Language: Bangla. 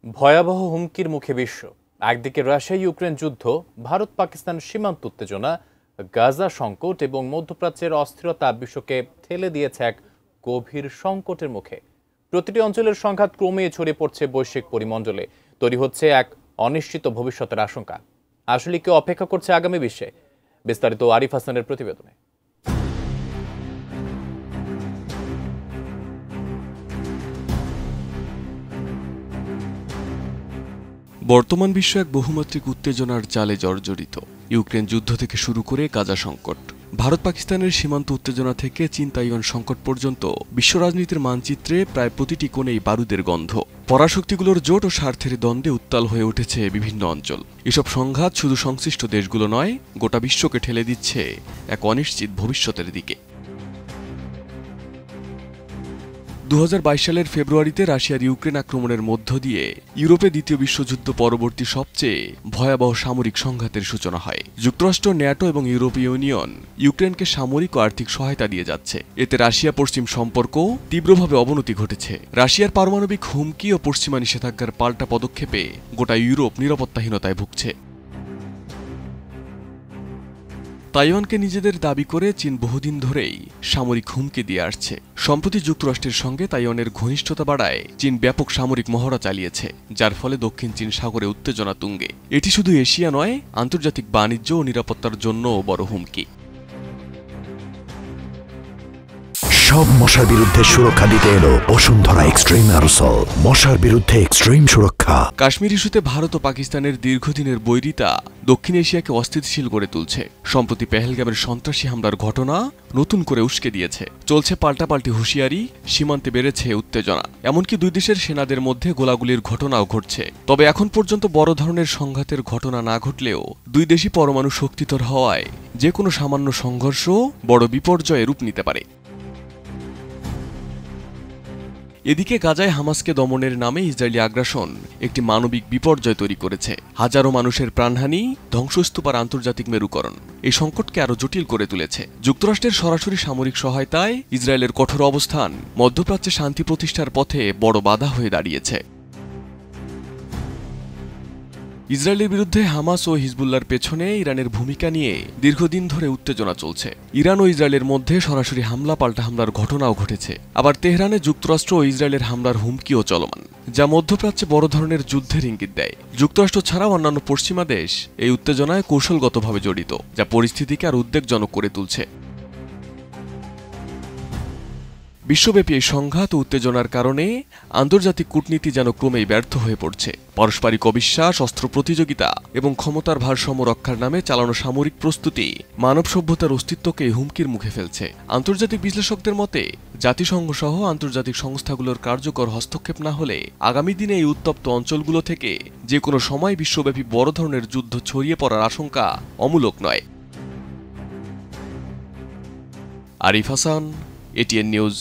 ভয়াবহ হুমকির মুখে বিশ্ব। একদিকে রাশিয়া ইউক্রেন যুদ্ধ, ভারত পাকিস্তান সীমান্ত উত্তেজনা, গাজা সংকট এবং মধ্যপ্রাচ্যের অস্থিরতা বিশ্বকে ঠেলে দিয়েছে এক গভীর সংকটের মুখে। প্রতিটি অঞ্চলের সংঘাত ক্রমে ছড়িয়ে পড়ছে বৈশ্বিক পরিমণ্ডলে। তৈরি হচ্ছে এক অনিশ্চিত ভবিষ্যতের আশঙ্কা। আসলে কেউ অপেক্ষা করছে আগামী বিশ্বে? বিস্তারিত আরিফ হাসানের প্রতিবেদনে। বর্তমান বিশ্ব এক বহুমাত্রিক উত্তেজনার জালে জর্জরিত। ইউক্রেন যুদ্ধ থেকে শুরু করে গাজা সংকট, ভারত পাকিস্তানের সীমান্ত উত্তেজনা থেকে চীন তাইওয়ান সংকট পর্যন্ত বিশ্ব রাজনীতির মানচিত্রে প্রায় প্রতিটি কোণেই বারুদের গন্ধ। পরাশক্তিগুলোর জোট ও স্বার্থের দ্বন্দ্বে উত্তাল হয়ে উঠেছে বিভিন্ন অঞ্চল। এসব সংঘাত শুধু সংশ্লিষ্ট দেশগুলো নয়, গোটা বিশ্বকে ঠেলে দিচ্ছে এক অনিশ্চিত ভবিষ্যতের দিকে। 2022 সালের ফেব্রুয়ারিতে রাশিয়ার ইউক্রেন আক্রমণের মধ্য দিয়ে ইউরোপে দ্বিতীয় বিশ্বযুদ্ধ পরবর্তী সবচেয়ে ভয়াবহ সামরিক সংঘাতের সূচনা হয়। যুক্তরাষ্ট্র, ন্যাটো এবং ইউরোপীয় ইউনিয়ন ইউক্রেনকে সামরিক ও আর্থিক সহায়তা দিয়ে যাচ্ছে। এতে রাশিয়া পশ্চিম সম্পর্ক তীব্রভাবে অবনতি ঘটেছে। রাশিয়ার পারমাণবিক হুমকি ও পশ্চিমা নিষেধাজ্ঞার পাল্টা পদক্ষেপে গোটা ইউরোপ নিরাপত্তাহীনতায় ভুগছে। তাইওয়ানকে নিজেদের দাবি করে চীন বহুদিন ধরেই সামরিক হুমকি দিয়ে আসছে। সম্প্রতি যুক্তরাষ্ট্রের সঙ্গে তাইওয়ানের ঘনিষ্ঠতা বাড়ায় চীন ব্যাপক সামরিক মহড়া চালিয়েছে, যার ফলে দক্ষিণ চীন সাগরে উত্তেজনা তুঙ্গে। এটি শুধু এশিয়া নয়, আন্তর্জাতিক বাণিজ্য ও নিরাপত্তার জন্যও বড় হুমকি। সব মশার বিরুদ্ধে সুরক্ষা দিতে এলো বসুন্ধরা এক্সট্রিম অ্যারোসল। মশার বিরুদ্ধে এক্সট্রিম সুরক্ষা। কাশ্মীর ইস্যুতে ভারত ও পাকিস্তানের দীর্ঘদিনের বৈরিতা দক্ষিণ এশিয়াকে অস্থিতিশীল করে তুলছে। সম্প্রতি পেহেলগামের সন্ত্রাসী হামলার ঘটনা নতুন করে উস্কে দিয়েছে। চলছে পাল্টাপাল্টি হুঁশিয়ারি, সীমান্তে বেড়েছে উত্তেজনা। এমনকি দুই দেশের সেনাদের মধ্যে গোলাগুলির ঘটনাও ঘটছে। তবে এখন পর্যন্ত বড় ধরনের সংঘাতের ঘটনা না ঘটলেও দুই দেশই পরমাণু শক্তিধর হওয়ায় যে কোনো সামান্য সংঘর্ষ বড় বিপর্যয়ে রূপ নিতে পারে। এদিকে গাজায় হামাসকে দমনের নামে ইসরায়েলি আগ্রাসন একটি মানবিক বিপর্যয় তৈরি করেছে। হাজারো মানুষের প্রাণহানি, ধ্বংসস্তূপ আর আন্তর্জাতিক মেরুকরণ এই সংকটকে আরও জটিল করে তুলেছে। যুক্তরাষ্ট্রের সরাসরি সামরিক সহায়তায় ইসরায়েলের কঠোর অবস্থান মধ্যপ্রাচ্যে শান্তি প্রতিষ্ঠার পথে বড় বাধা হয়ে দাঁড়িয়েছে। ইসরায়েলের বিরুদ্ধে হামাস ও হিজবুল্লাহর পেছনে ইরানের ভূমিকা নিয়ে দীর্ঘদিন ধরে উত্তেজনা চলছে। ইরান ও ইসরায়েলের মধ্যে সরাসরি হামলা পাল্টা হামলার ঘটনাও ঘটেছে। আবার তেহরানে যুক্তরাষ্ট্র ও ইসরায়েলের হামলার হুমকিও চলমান, যা মধ্যপ্রাচ্যে বড় ধরনের যুদ্ধের ইঙ্গিত দেয়। যুক্তরাষ্ট্র ছাড়াও অন্যান্য পশ্চিমা দেশ এই উত্তেজনায় কৌশলগতভাবে জড়িত, যা পরিস্থিতিকে আর উদ্বেগজনক করে তুলছে। বিশ্বব্যাপী এই সংঘাত ও উত্তেজনার কারণে আন্তর্জাতিক কূটনীতি যেন ক্রমেই ব্যর্থ হয়ে পড়ছে। পারস্পরিক অবিশ্বাস, অস্ত্র প্রতিযোগিতা এবং ক্ষমতার ভারসাম্য রক্ষার নামে চালানো সামরিক প্রস্তুতি মানব সভ্যতার অস্তিত্বকে হুমকির মুখে ফেলছে। আন্তর্জাতিক বিশ্লেষকদের মতে, জাতিসংঘ সহ আন্তর্জাতিক সংস্থাগুলোর কার্যকর হস্তক্ষেপ না হলে আগামী দিনে এই উত্তপ্ত অঞ্চলগুলো থেকে যে কোনো সময় বিশ্বব্যাপী বড় ধরনের যুদ্ধ ছড়িয়ে পড়ার আশঙ্কা অমূলক নয়। Arif Hasan, ATN news.